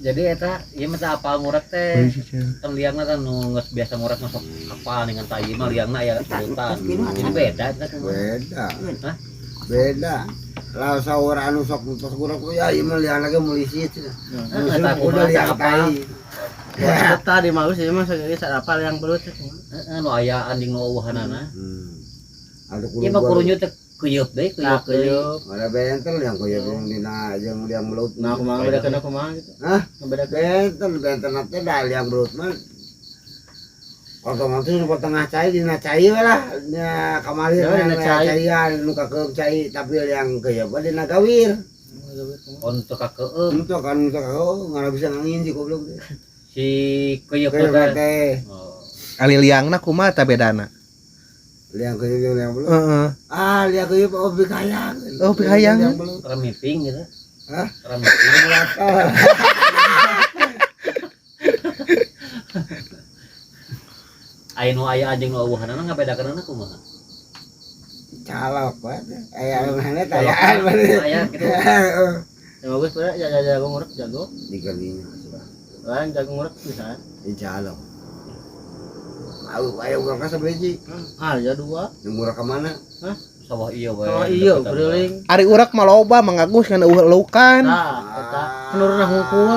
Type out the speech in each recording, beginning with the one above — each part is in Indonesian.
Jadi eta ieu mah teh apal ngurek teh. Kan liangna kan nu geus biasa ngurek masuk apal dengan ta ieu mah liangna aya kerutan. Jadi beda eta kumaha. Beda. Hah? Beda. Lah saur anu sok tos ngurek ya ieu mah liangna ge mulisi cenah. Eta kumaha liang apal. Eta di malus ieu mah geus apal yang belut. Heeh, nu aya anjing nu eueuhanana. Ada Ieu mah kurunya teh kuyeup deui, kuyeup deui. Ada bentel yang kuyeup yang dina jeung liang belut. Nah, kumaha bedakeun kumaha gitu. Hah? Ngebedakeun Bentel teh da liang belut mah otomatis nu tengah cai dina cai we lah nya kamari caian nu kakeum cai tapi yang kuyeup dina gawir. Untuk kakeueum. Itu kan ngara bisa ngangin si goblok teh. Si kuyeup teh. Oh. Ali liangna kumaha ta bedana? Liang kuyeup liang belut. Heeh. Liang kuyeup obi kayang. Oh, kayang. Remiping gitu. Hah? Remiping. Aya anjing nu eueuhanana ngabedakeunna kumaha? Calok banget. Aya mana tayaan bener. Aya kitu. Ya bagus pada jago ngurek jago. Digalinya. Lain jago ngurek bisa. Calok. Ayo ngurek sabiji. Ya 2. Yang murah ke mana? Hah? Sawah ieu we. Oh iya, beuling. Ari urak mah loba mengagus kana leukan. Nah, eta penurunna hungkul.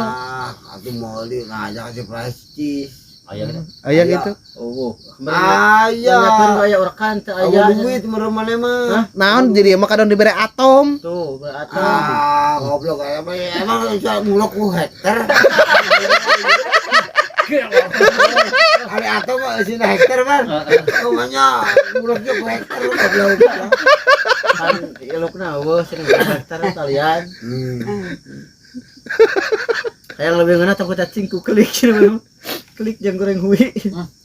Atuh moali ngajak si prestis. Aya gitu. Aya gitu. Oh, Aya. Banyakeun aya urekan teu aya. Duit merem mana mah. Naon jadi mah kadang dibere atom. Tuh, berarti. Goblok aya mah emang muluk ku hektar. Hari atau mah sini hektar kan? Pokoknya mulutnya ku hektar goblok. Kan ilukna eueuh sering hektar kalian. Yang lebih ngena takut cacing ku klik cenah. Klik jang goreng hui.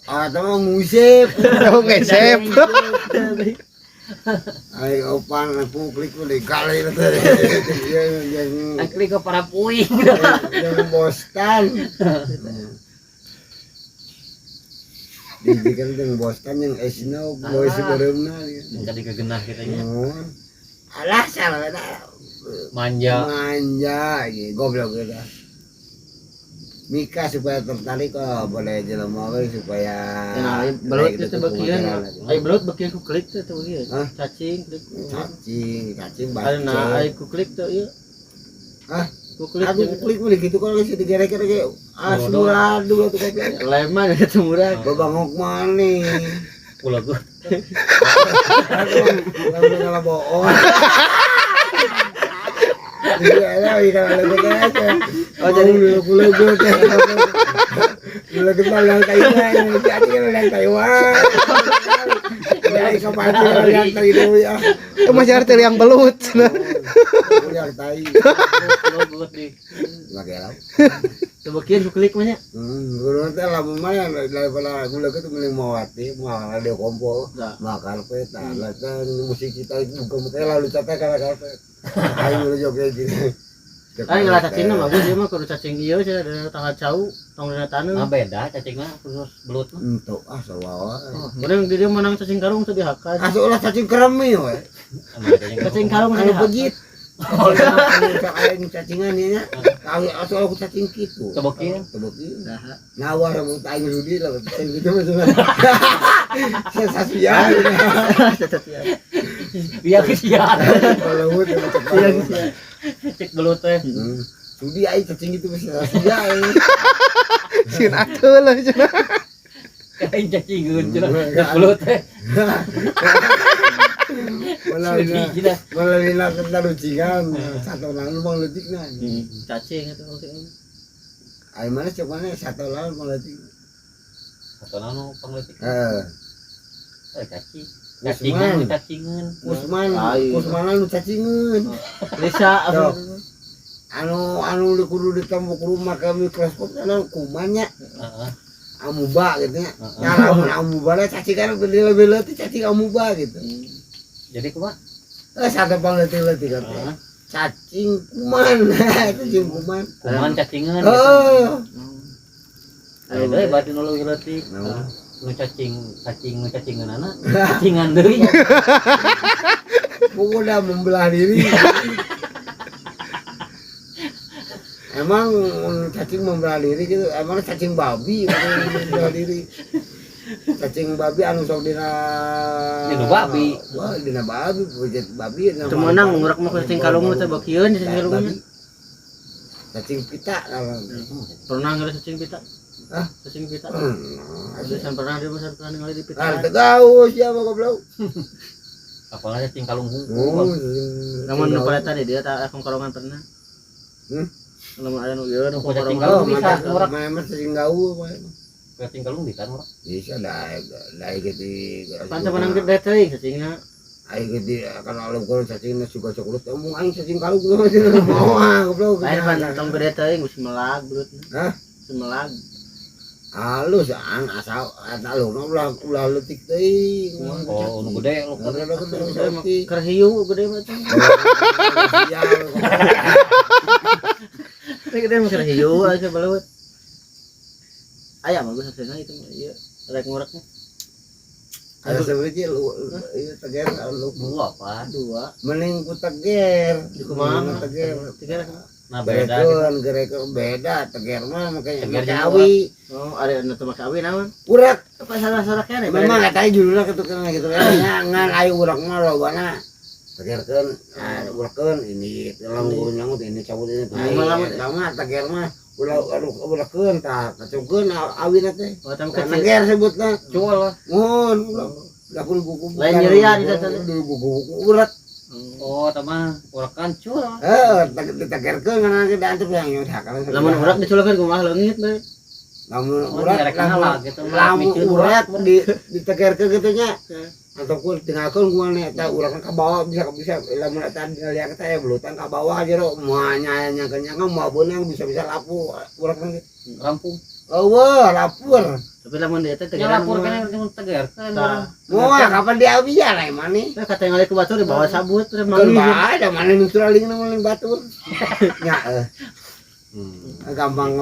Atau mah musip. Oh, ngesep. Ayo opan aku klik boleh kali itu. Klik ke para puing. Yang Boston. Dibikin dengan Boston yang esna boy sebenarnya. Jadi kegenah kita nya. Alah salah Manja. gitu. Goblok gitu. Mika supaya tertarik boleh jelema we supaya belut itu bagian. Ai belut bagian ku klik teh bagian. Cacing klik. Cacing Karena ai ku klik teh ieu. Hah? Ku klik Aku klik boleh gitu kalau sih digere-gere asmula dulu tuh kopi. leman itu murah. Babangok maneh. Ulah gua. Kalau bohong. Iya, oh jadi pulau gue teh. Pulau kita yang Taiwan, jadi kan yang Taiwan. Dari kapan yang Taiwan ya? Itu masih arti yang belut. Yang Tai. Pulau gua di. Magelau. Sebagian ku klik mah nya. Guru teh lamun mah daripada gula itu mending mawati, mau radio kompol, makan peta. Lah kan musik kita itu bukan teh lalu capek karepet. Ayo joget gitu. Ai gelas cacing mah bagus ieu mah kudu cacing ieu cenah da tanggal cau, tong dina taneuh. Nah beda cacing mah khusus belut mah. Entuk sawawa. Bener di dia menang cacing karung teu dihakan. Asup ulah cacing keremi we. Cacing karung Anu anu pejit. Oh, cacing cacingan nya. Tahu asup aku cacing kitu. Tebokin. Nawar mau tanya Rudi lah cacing gitu mah. Sensasian. Biar kesian. Kalau udah cepat. Cek belut teh. Rudi ai cacing itu bisa sensasian. Sin atuh lah cenah. Kain cacingeun cenah. Belut teh. Malah lila kena lucingan. Satu lalu mau lucikna. cacing itu maksudnya. Ai mana cek mana satu lalu mau lucik. Satu nanu pangletik. Cacing. Cacingan. Usman lu cacingan. Lisa Anu kudu ditembok rumah ke mikroskop anu kumannya. Heeh. Amuba gitu nya. Nah, amuba lah cacingan beli-beli teh cacing amuba gitu. Jadi kumaha? Satu pangletik-letik kan. Cacing kuman. Cacing kuman. Kuman cacingan. Oh. Ayo deui bati nu leutik. Nu cacingan anak. Cacingan deui. Udah membelah diri. Emang cacing membela diri gitu, emang cacing babi membela diri. Cacing babi anu sok dina babi. Wah, dina babi, bujet babi. Teu meunang ngurak mah cacing kalung teh bakieun cacing kalungnya. Cacing pita Pernah ngeliat cacing pita? Hah? Cacing pita? Ada pernah dia besar pernah ngeliat di pita. Ah, tegaus ya goblok. Apalagi cacing kalung Oh, hungkul. Namun nu pada tadi dia tak akan kalongan pernah. Lamun aya nu ieu nu Cacing kalongan. kalung bisa ngurak. Memang cacing gaul Cacing kalung bisa ngurak. bisa dah gitu. Pantes menang gede teuing cacingna. Ayo gede kalau kalau cacingnya suka coklat omong aing cacing kalung mau goblok. Lain pan tong gede teuing geus melag beulutna. Hah? Semelag. Halus asal lu ulah letik teuing. Oh, nu gede lu kan. Keur hiu gede mah teh. Gede mah keur hiu aja balut. Aya mah geus hasilna itu mah ieu rek ngurekna. Ada sebenarnya lu teger lu Dua apa? Dua. mending ku teger Kumaha? teger Tiga. Nah, beda gitu. gerekeun beda teger mah makanya Teger jeung awi Oh, ada nu teu make awi naon? urak Apa salah-salah kene? memang katanya judulnya gitu kan ngan ayo urak mah lobana tegerkeun urakkeun ini dalam nyangut ini cabut ini lama teger mah urakkeun tah kacungkeun awina teh Oh, tam kecil. teger sebutna Cual lah. mun lakun buku Lain nyerian itu teh. buku urat Oh, tamah urakan cual. ditegerkeun kana ge diantep yang nyodhakan Lamun urak diculeukeun kumaha leungit bae. lamun Oh, urat nyerek nala gitu. lamun Micun urat ditegerkeun kitu nya ataupun tinggalkeun ku maneh eta urakan ka bawah bisa lamun eta lihat eta ya belutan ka bawah jero moal nyanya-nyanya moal beunang bisa lapu urakan rampung. eueuh lapur Tapi lamun dia teh Ya tegeran. lapor kan yang tegar kan. moal kapan dia bisa lain maneh Teh kata ngalih ke batur di bawah sabut terus kan manggih. ada maneh nu turaling maling batur nya gampang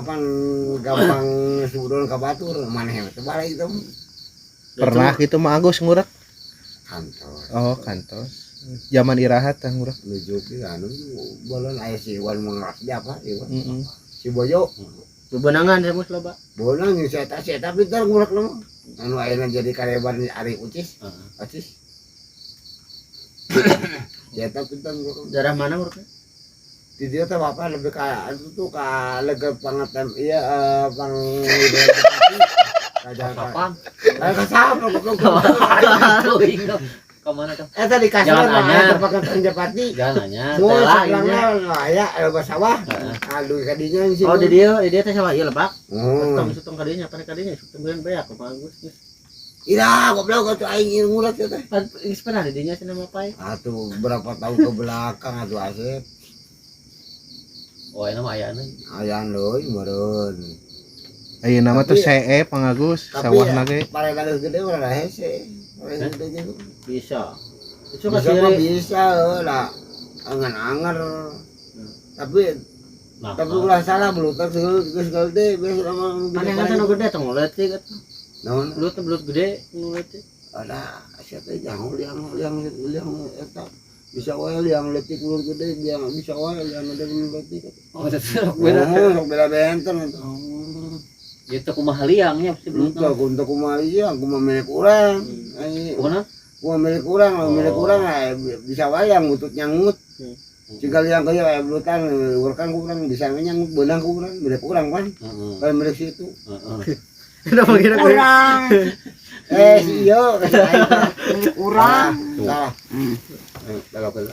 sudon ka batur maneh teh balik itu Pernah gitu mah Agus ngurak. kantor Oh, kantos. Zaman irahat tah ngurak. nuju ki anu bolon aya si Iwan mengeras dia apa Iwan Heeh. si Boyo Bebenangan saya mus loba. bolon yang saya pintar ngurak nama anu ayeuna jadi karyawan Ari Ucis Ucis saya pintar ngurak Daerah mana urutnya? di dia teh bapak lebih ka anu tuh ka lega pangatem iya pang Kapan? ka sapa goblok Ke mana tuh? eta di kasur Jangan nanya. ada pangatem Japati Jangan nanya. mau Telah, seberangnya aya loba sawah aduh kadinya di sini Oh di dia teh sama ieu lebak. oh Sutong kadinya apa kadinya sutong beun beak ka bagus. ira goblok atuh aing ieu ngurak teh Geus pernah di dinya cenah mapai. atuh berapa tahun ke belakang atuh Asep Oh, ini mah ayana. ayan deui meureun Ayeuna mah teh Tapi- CE pangagus tapi sawahna ge. parela gede urang hese parela gede gitu Bisa. Itu bisa kasih mah bisa lah angan-angar tapi Nah, ulah salah belutak segala deh biasa sama Mana yang nu gede tong leutik atuh. naon Belut gede nu leutik. ada siapa yang eta bisa wae liang letik ular gede dia bisa wae liang gede ular letik oh, itu beda. sok beda benten eta Itu kumaha liangnya pasti belum tahu. untuk kumaha ieu kumaha milik urang ai Kumaha? kumaha milik urang milik urang bisa wae yang ngutut nyangut jika liang kaya aya belutan urang kurang bisa nyangut beunang ku urang milik urang kan Heeh. kan milik situ Heeh. Kenapa kira urang iyo milik urang salah kalau